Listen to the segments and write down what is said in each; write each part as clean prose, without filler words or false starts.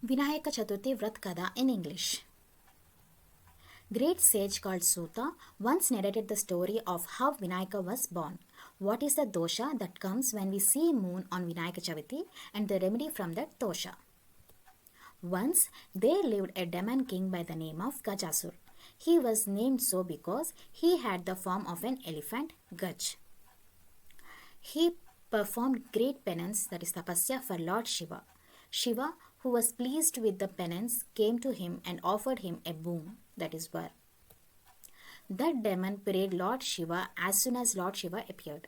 Vinayaka Chaturthi vrat katha in English. Great sage called Suta once narrated the story of how Vinayaka was born. What is the dosha that comes when we see moon on Vinayaka Chaturthi and the remedy from that dosha? Once there lived a demon king by the name of Gajasur. He was named so because he had the form of an elephant, Gaj. He performed great penance, that is tapasya, for Lord Shiva. Shiva, who was pleased with the penance, came to him and offered him a boon, that is var. That demon prayed Lord Shiva as soon as Lord Shiva appeared.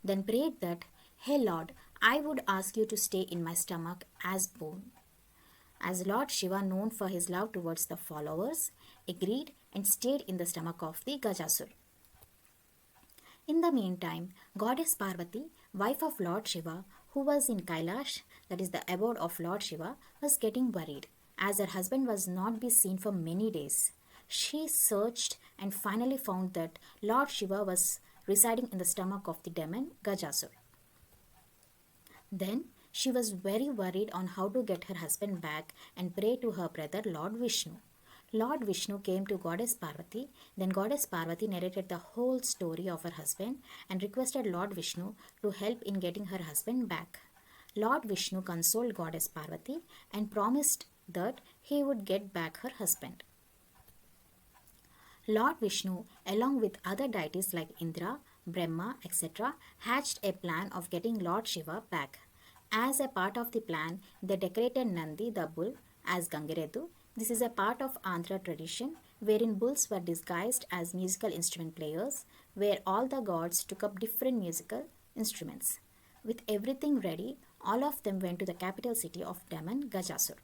Then prayed that, "Hey Lord, I would ask you to stay in my stomach as boon." As Lord Shiva, known for his love towards the followers, agreed and stayed in the stomach of the Gajasur. In the meantime, Goddess Parvati, wife of Lord Shiva, who was in Kailash, that is the abode of Lord Shiva, was getting worried, as her husband was not be seen for many days. She searched and finally found that Lord Shiva was residing in the stomach of the demon Gajasur. Then she was very worried on how to get her husband back and prayed to her brother Lord Vishnu. Lord Vishnu came to Goddess Parvati. Then Goddess Parvati narrated the whole story of her husband and requested Lord Vishnu to help in getting her husband back. Lord Vishnu consoled Goddess Parvati and promised that he would get back her husband. Lord Vishnu, along with other deities like Indra, Brahma, etc., hatched a plan of getting Lord Shiva back. As a part of the plan, they decorated Nandi, the bull, as Gangaredu. This is a part of Andhra tradition, wherein bulls were disguised as musical instrument players, where all the gods took up different musical instruments. With everything ready, all of them went to the capital city of demon Gajasur.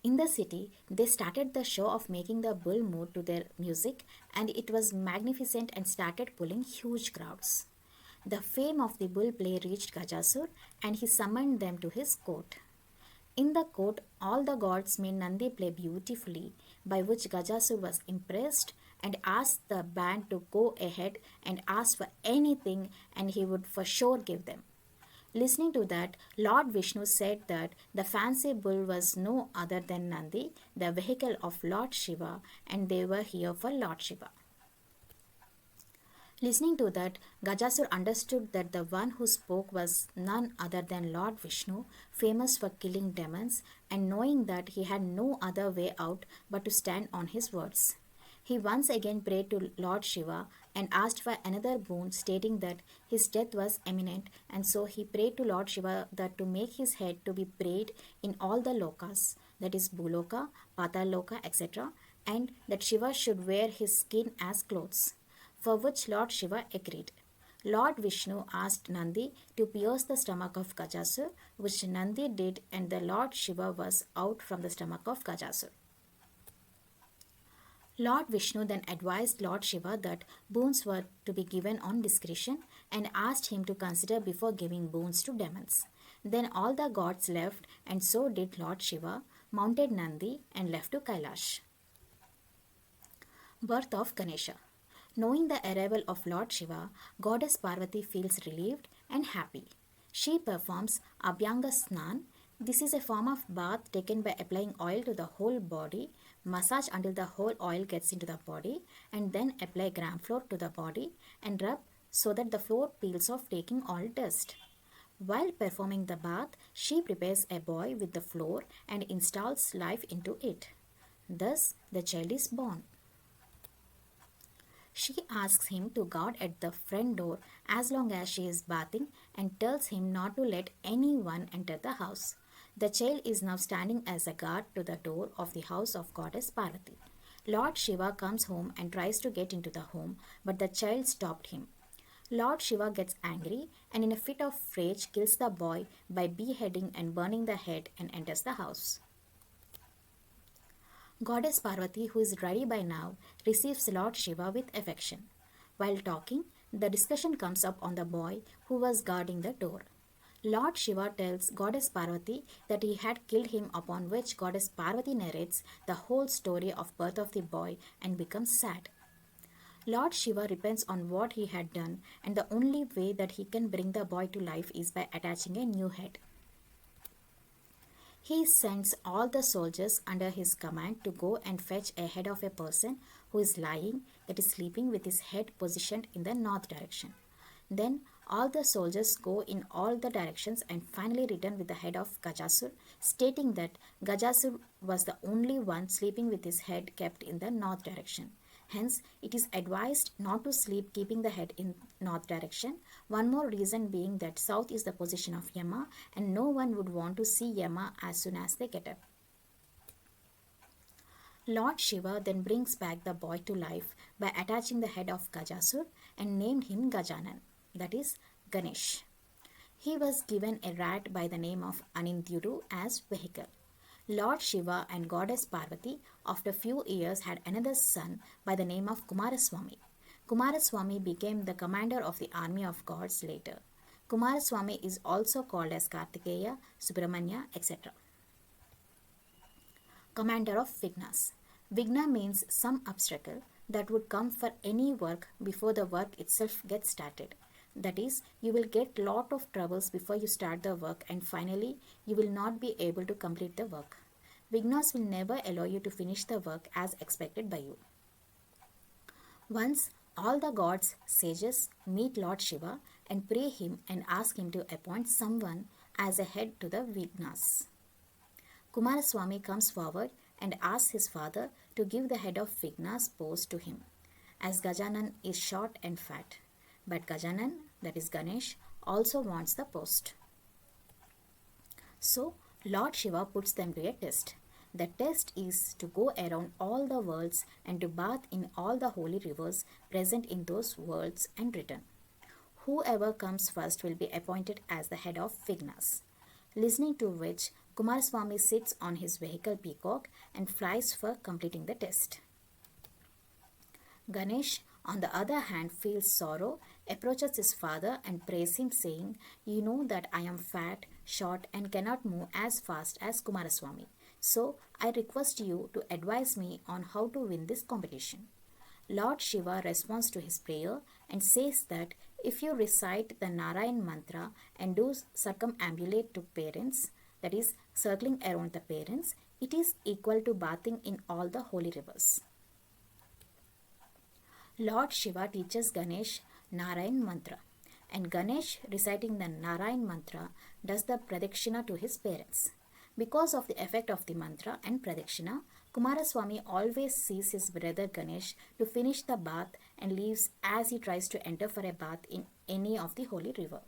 In the city, they started the show of making the bull move to their music, and it was magnificent and started pulling huge crowds. The fame of the bull play reached Gajasur, and he summoned them to his court. In the court, all the gods made Nandi play beautifully, by which Gajasur was impressed and asked the band to go ahead and ask for anything, and he would for sure give them. Listening to that, Lord Vishnu said that the fancy bull was no other than Nandi, the vehicle of Lord Shiva, and they were here for Lord Shiva. Listening to that, Gajasur understood that the one who spoke was none other than Lord Vishnu, famous for killing demons, and knowing that he had no other way out but to stand on his words. He once again prayed to Lord Shiva and asked for another boon, stating that his death was imminent, and so he prayed to Lord Shiva that to make his head to be prayed in all the lokas, that is Bhuloka, Pataloka, etc., and that Shiva should wear his skin as clothes, for which Lord Shiva agreed. Lord Vishnu asked Nandi to pierce the stomach of Gajasur, which Nandi did, and the Lord Shiva was out from the stomach of Gajasur. Lord Vishnu then advised Lord Shiva that boons were to be given on discretion and asked him to consider before giving boons to demons. Then all the gods left, and so did Lord Shiva, mounted Nandi, and left to Kailash. Birth of Ganesha. Knowing the arrival of Lord Shiva, Goddess Parvati feels relieved and happy. She performs Abhyanga Snan. This is a form of bath taken by applying oil to the whole body, massage until the whole oil gets into the body, and then apply gram flour to the body and rub so that the floor peels off, taking all dust. While performing the bath, she prepares a boy with the floor and installs life into it. Thus, the child is born. She asks him to guard at the front door as long as she is bathing and tells him not to let anyone enter the house. The child is now standing as a guard to the door of the house of Goddess Parvati. Lord Shiva comes home and tries to get into the home, but the child stopped him. Lord Shiva gets angry and in a fit of rage kills the boy by beheading and burning the head and enters the house. Goddess Parvati, who is ready by now, receives Lord Shiva with affection. While talking, the discussion comes up on the boy who was guarding the door. Lord Shiva tells Goddess Parvati that he had killed him, upon which Goddess Parvati narrates the whole story of birth of the boy and becomes sad. Lord Shiva repents on what he had done, and the only way that he can bring the boy to life is by attaching a new head. He sends all the soldiers under his command to go and fetch a head of a person who is lying, that is sleeping, with his head positioned in the north direction. Then all the soldiers go in all the directions and finally return with the head of Gajasur, stating that Gajasur was the only one sleeping with his head kept in the north direction. Hence, it is advised not to sleep keeping the head in north direction. One more reason being that south is the position of Yama and no one would want to see Yama as soon as they get up. Lord Shiva then brings back the boy to life by attaching the head of Gajasur and named him Gajanan, that is Ganesh. He was given a rat by the name of Anindyuru as vehicle. Lord Shiva and Goddess Parvati, after few years, had another son by the name of Kumaraswamy. Kumaraswamy became the commander of the army of gods later. Kumaraswamy is also called as Kartikeya, Subramanya, etc. Commander of Vignas. Vigna means some obstacle that would come for any work before the work itself gets started. That is, you will get lot of troubles before you start the work and finally you will not be able to complete the work. Vignas will never allow you to finish the work as expected by you. Once all the gods, sages, meet Lord Shiva and pray him and ask him to appoint someone as a head to the Vignas. Kumaraswamy comes forward and asks his father to give the head of Vignas post to him, as Gajanan is short and fat. But Gajanan, that is Ganesh, also wants the post. So, Lord Shiva puts them to a test. The test is to go around all the worlds and to bath in all the holy rivers present in those worlds and return. Whoever comes first will be appointed as the head of Vignas. Listening to which, Kumaraswamy sits on his vehicle peacock and flies for completing the test. Ganesh, on the other hand, feels sorrow, approaches his father and prays him, saying, "You know that I am fat, short and cannot move as fast as Kumaraswamy. So I request you to advise me on how to win this competition." Lord Shiva responds to his prayer and says that if you recite the Narayan mantra and do circumambulate to parents, that is, circling around the parents, it is equal to bathing in all the holy rivers. Lord Shiva teaches Ganesh Narayan mantra, and Ganesh, reciting the Narayan mantra, does the pradakshina to his parents. Because of the effect of the mantra and pradakshina, Kumaraswamy always sees his brother Ganesh to finish the bath and leaves as he tries to enter for a bath in any of the holy river.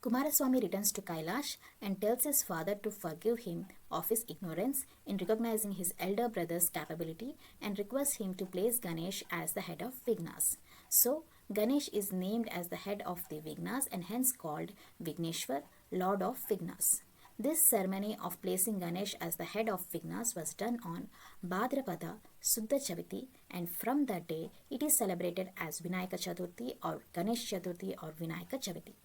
Kumaraswamy returns to Kailash and tells his father to forgive him of his ignorance in recognizing his elder brother's capability and requests him to place Ganesh as the head of Vignas. So, Ganesh is named as the head of the Vignas and hence called Vigneshwar, Lord of Vignas. This ceremony of placing Ganesh as the head of Vignas was done on Bhadrapada Suddha Chavati, and from that day it is celebrated as Vinayaka Chaturthi or Ganesh Chaturthi or Vinayaka Chavati.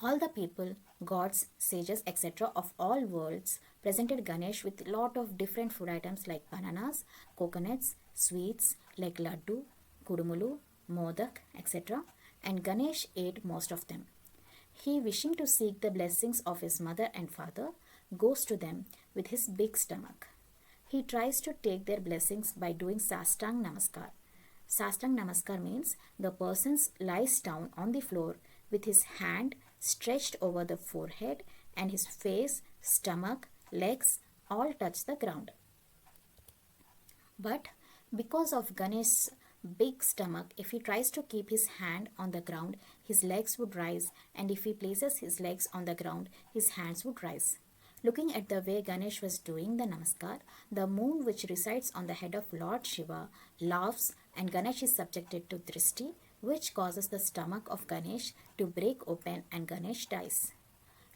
All the people, gods, sages, etc. of all worlds presented Ganesh with lot of different food items like bananas, coconuts, sweets like laddu, kudumulu, modak, etc. and Ganesh ate most of them. He, wishing to seek the blessings of his mother and father, goes to them with his big stomach. He tries to take their blessings by doing Sastang Namaskar. Sastang Namaskar means the person lies down on the floor with his hand stretched over the forehead and his face, stomach, legs all touch the ground. But because of Ganesh's big stomach, if he tries to keep his hand on the ground, his legs would rise, and if he places his legs on the ground, his hands would rise. Looking at the way Ganesh was doing the namaskar, the moon which resides on the head of Lord Shiva laughs and Ganesh is subjected to drishti, which causes the stomach of Ganesh to break open and Ganesh dies.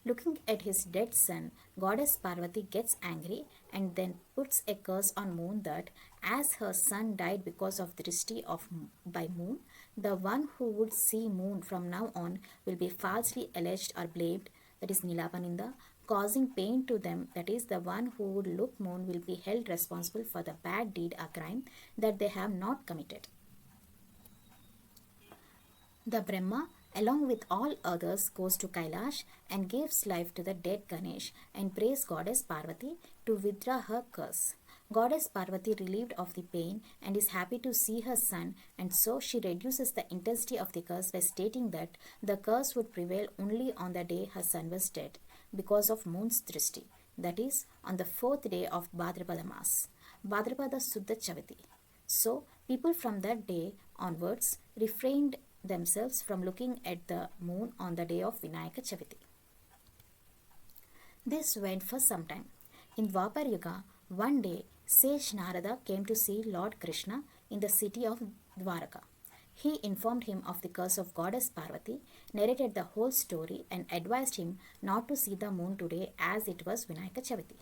Looking at his dead son, goddess Parvati gets angry and then puts a curse on moon that as her son died because of drishti by moon, the one who would see moon from now on will be falsely alleged or blamed, that is Nilapaninda, causing pain to them, that is the one who would look moon will be held responsible for the bad deed or crime that they have not committed. The Brahma, along with all others, goes to Kailash and gives life to the dead Ganesh and prays Goddess Parvati to withdraw her curse. Goddess Parvati relieved of the pain and is happy to see her son, and so she reduces the intensity of the curse by stating that the curse would prevail only on the day her son was dead because of moon's drishti, that is, on the fourth day of Bhadrapada Mas, Bhadrapada Suddha Chavati. So, people from that day onwards refrained themselves from looking at the moon on the day of Vinayaka Chavithi. This went for some time. In Dwapar Yuga, one day sage Narada came to see Lord Krishna in the city of Dwaraka. He informed him of the curse of goddess Parvati, narrated the whole story, and advised him not to see the moon today as it was Vinayaka Chavithi.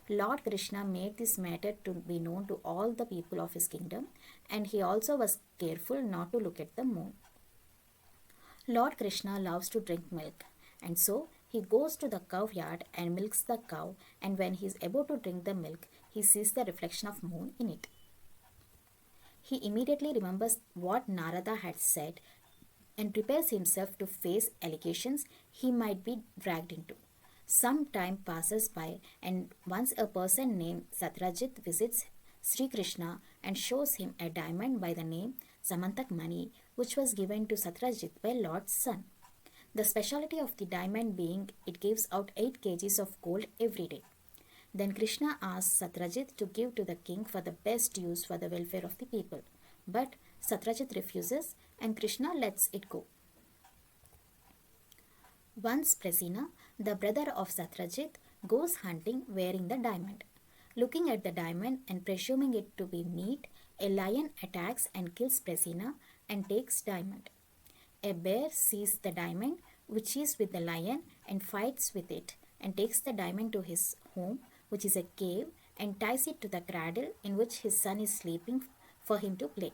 Lord Krishna made this matter to be known to all the people of his kingdom, and he also was careful not to look at the moon. Lord Krishna loves to drink milk, and so he goes to the cow yard and milks the cow, and when he is about to drink the milk, he sees the reflection of moon in it. He immediately remembers what Narada had said and prepares himself to face allegations he might be dragged into. Some time passes by, and once a person named Satyajit visits Sri Krishna and shows him a diamond by the name Samantak Mani, which was given to Satyajit by Lord's son. The speciality of the diamond being it gives out 8 kgs of gold every day. Then Krishna asks Satyajit to give to the king for the best use for the welfare of the people. But Satyajit refuses and Krishna lets it go. Once Prasina, the brother of Satyajit, goes hunting wearing the diamond. Looking at the diamond and presuming it to be meat, a lion attacks and kills Prasina and takes diamond. A bear sees the diamond, which is with the lion, and fights with it, and takes the diamond to his home, which is a cave, and ties it to the cradle in which his son is sleeping for him to play.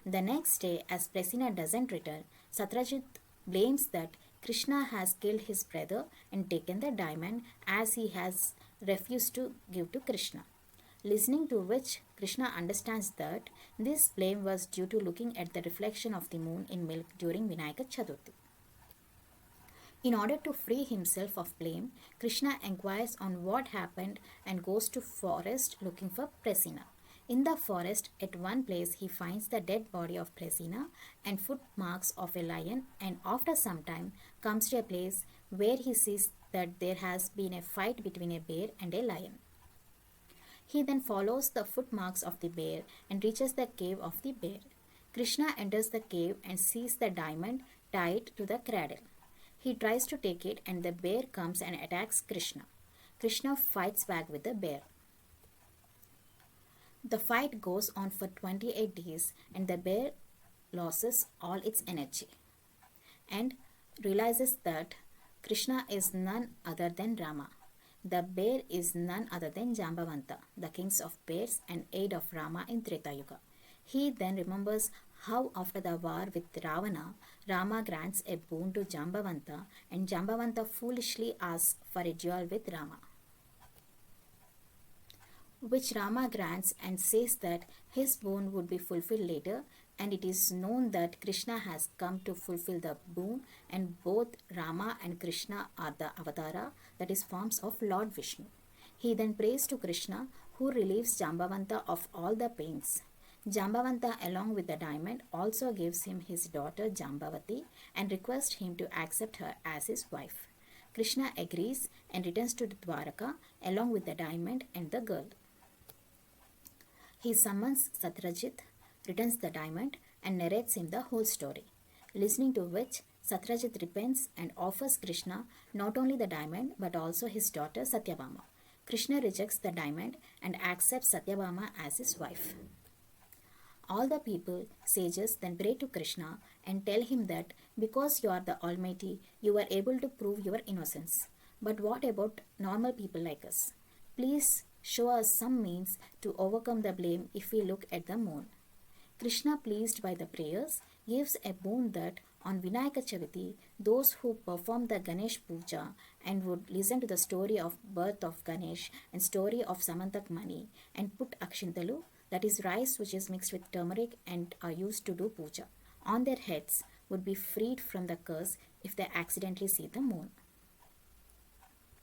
The next day, as Prasina doesn't return, Satyajit blames that Krishna has killed his brother and taken the diamond as he has refused to give to Krishna. Listening to which, Krishna understands that this blame was due to looking at the reflection of the moon in milk during Vinayaka Chaturthi. In order to free himself of blame, Krishna inquires on what happened and goes to forest looking for Prasina. In the forest, at one place, he finds the dead body of Prasina and footmarks of a lion, and after some time comes to a place where he sees that there has been a fight between a bear and a lion. He then follows the footmarks of the bear and reaches the cave of the bear. Krishna enters the cave and sees the diamond tied to the cradle. He tries to take it and the bear comes and attacks Krishna. Krishna fights back with the bear. The fight goes on for 28 days and the bear loses all its energy and realizes that Krishna is none other than Rama. The bear is none other than Jambavanta, the kings of bears and aid of Rama in Treta Yuga. He then remembers how after the war with Ravana, Rama grants a boon to Jambavanta and Jambavanta foolishly asks for a duel with Rama, which Rama grants and says that his boon would be fulfilled later, and it is known that Krishna has come to fulfill the boon, and both Rama and Krishna are the avatara, that is forms of Lord Vishnu. He then prays to Krishna, who relieves Jambavanta of all the pains. Jambavanta, along with the diamond, also gives him his daughter Jambavati and requests him to accept her as his wife. Krishna agrees and returns to Dwaraka along with the diamond and the girl. He summons Satyajit, returns the diamond, and narrates him the whole story. Listening to which, Satyajit repents and offers Krishna not only the diamond but also his daughter Satyabhama. Krishna rejects the diamond and accepts Satyabhama as his wife. All the people, sages, then pray to Krishna and tell him that because you are the Almighty, you are able to prove your innocence. But what about normal people like us? Please show us some means to overcome the blame if we look at the moon. Krishna, pleased by the prayers, gives a boon that on Vinayaka Chavithi, those who perform the Ganesh Puja and would listen to the story of birth of Ganesh and story of Samantak Mani and put Akshintalu, that is rice which is mixed with turmeric and are used to do puja, on their heads, would be freed from the curse if they accidentally see the moon.